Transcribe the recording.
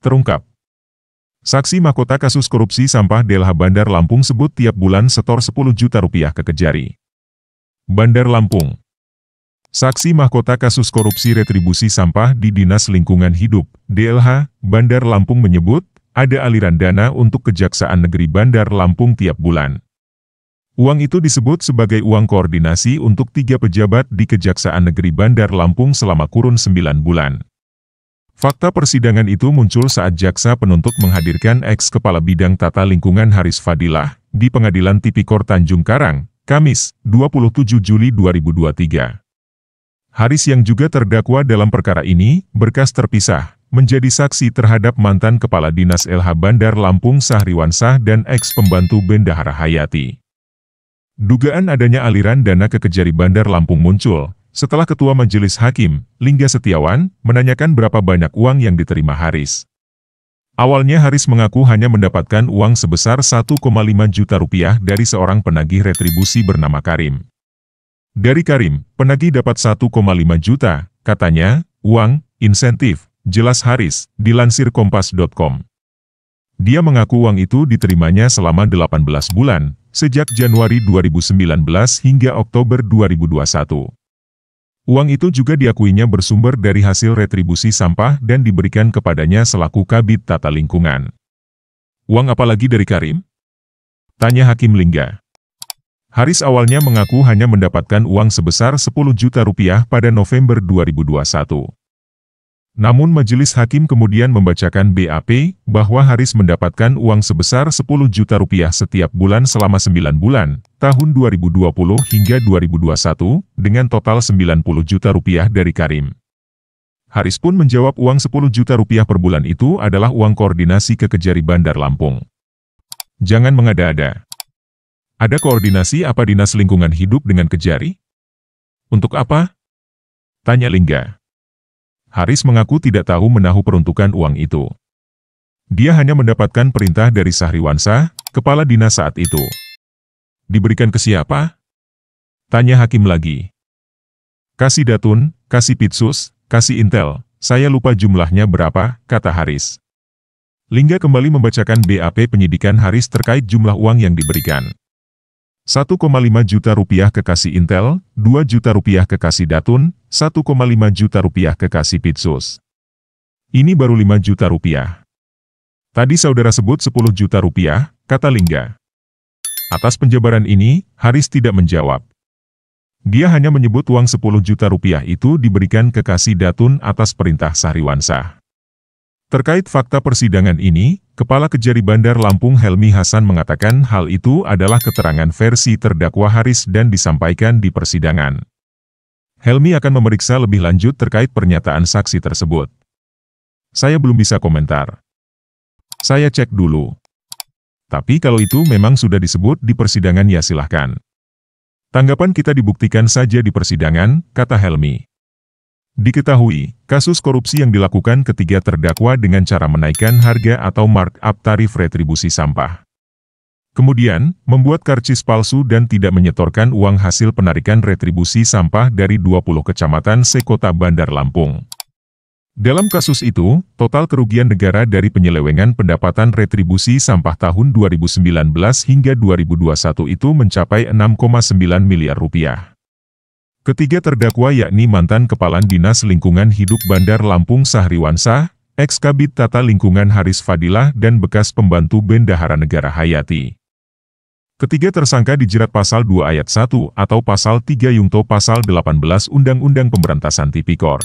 terungkap. Saksi mahkota kasus korupsi sampah DLH Bandar Lampung sebut tiap bulan setor 10 juta rupiah ke Kejari. Bandar Lampung. Saksi mahkota kasus korupsi retribusi sampah di Dinas Lingkungan Hidup, DLH, Bandar Lampung menyebut, ada aliran dana untuk Kejaksaan Negeri Bandar Lampung tiap bulan. Uang itu disebut sebagai uang koordinasi untuk 3 pejabat di Kejaksaan Negeri Bandar Lampung selama kurun 9 bulan. Fakta persidangan itu muncul saat jaksa penuntut menghadirkan ex-kepala bidang tata lingkungan Haris Fadilah di Pengadilan Tipikor Tanjung Karang, Kamis, 27 Juli 2023. Haris yang juga terdakwa dalam perkara ini, berkas terpisah, menjadi saksi terhadap mantan Kepala Dinas LH Bandar Lampung Sahriwansah dan ex-pembantu Bendahara Hayati. Dugaan adanya aliran dana ke Kejari Bandar Lampung muncul setelah Ketua Majelis Hakim, Lingga Setiawan, menanyakan berapa banyak uang yang diterima Haris. Awalnya Haris mengaku hanya mendapatkan uang sebesar 1,5 juta rupiah dari seorang penagih retribusi bernama Karim. Dari Karim, penagih dapat 1,5 juta, katanya, uang, insentif, jelas Haris, dilansir Kompas.com. Dia mengaku uang itu diterimanya selama 18 bulan, sejak Januari 2019 hingga Oktober 2021. Uang itu juga diakuinya bersumber dari hasil retribusi sampah dan diberikan kepadanya selaku Kabid Tata Lingkungan. Uang apa lagi dari Karim? Tanya Hakim Lingga. Haris awalnya mengaku hanya mendapatkan uang sebesar 10 juta rupiah pada November 2021. Namun Majelis Hakim kemudian membacakan BAP bahwa Haris mendapatkan uang sebesar 10 juta rupiah setiap bulan selama 9 bulan, tahun 2020 hingga 2021, dengan total 90 juta rupiah dari Karim. Haris pun menjawab uang 10 juta rupiah per bulan itu adalah uang koordinasi ke Kejari Bandar Lampung. Jangan mengada-ada. Ada koordinasi apa Dinas Lingkungan Hidup dengan Kejari? Untuk apa? Tanya Lingga. Haris mengaku tidak tahu menahu peruntukan uang itu. Dia hanya mendapatkan perintah dari Sahriwansah, kepala dinas saat itu. Diberikan ke siapa? Tanya Hakim lagi. Kasih Datun, kasih Pitsus, kasih Intel, saya lupa jumlahnya berapa, kata Haris. Lingga kembali membacakan BAP penyidikan Haris terkait jumlah uang yang diberikan. 1,5 juta rupiah ke kasih Intel, 2 juta rupiah ke kasih Datun, 1,5 juta rupiah ke kasih Pitsus. Ini baru 5 juta rupiah. Tadi saudara sebut 10 juta rupiah, kata Lingga. Atas penjabaran ini, Haris tidak menjawab. Dia hanya menyebut uang 10 juta rupiah itu diberikan ke kasih Datun atas perintah Sahriwansah. Terkait fakta persidangan ini, Kepala Kejari Bandar Lampung Helmi Hasan mengatakan hal itu adalah keterangan versi terdakwa Haris dan disampaikan di persidangan. Helmi akan memeriksa lebih lanjut terkait pernyataan saksi tersebut. Saya belum bisa komentar. Saya cek dulu. Tapi kalau itu memang sudah disebut di persidangan ya silahkan. Tanggapan kita dibuktikan saja di persidangan, kata Helmi. Diketahui, kasus korupsi yang dilakukan ketiga terdakwa dengan cara menaikkan harga atau markup tarif retribusi sampah. Kemudian, membuat karcis palsu dan tidak menyetorkan uang hasil penarikan retribusi sampah dari 20 kecamatan sekota Bandar Lampung. Dalam kasus itu, total kerugian negara dari penyelewengan pendapatan retribusi sampah tahun 2019 hingga 2021 itu mencapai 6,9 miliar rupiah. Ketiga terdakwa yakni mantan Kepala Dinas Lingkungan Hidup Bandar Lampung Sahriwansah, ex-Kabid Tata Lingkungan Haris Fadilah dan bekas pembantu Bendahara Negara Hayati. Ketiga tersangka dijerat pasal 2 ayat 1 atau pasal 3 Yungto pasal 18 Undang-Undang Pemberantasan Tipikor.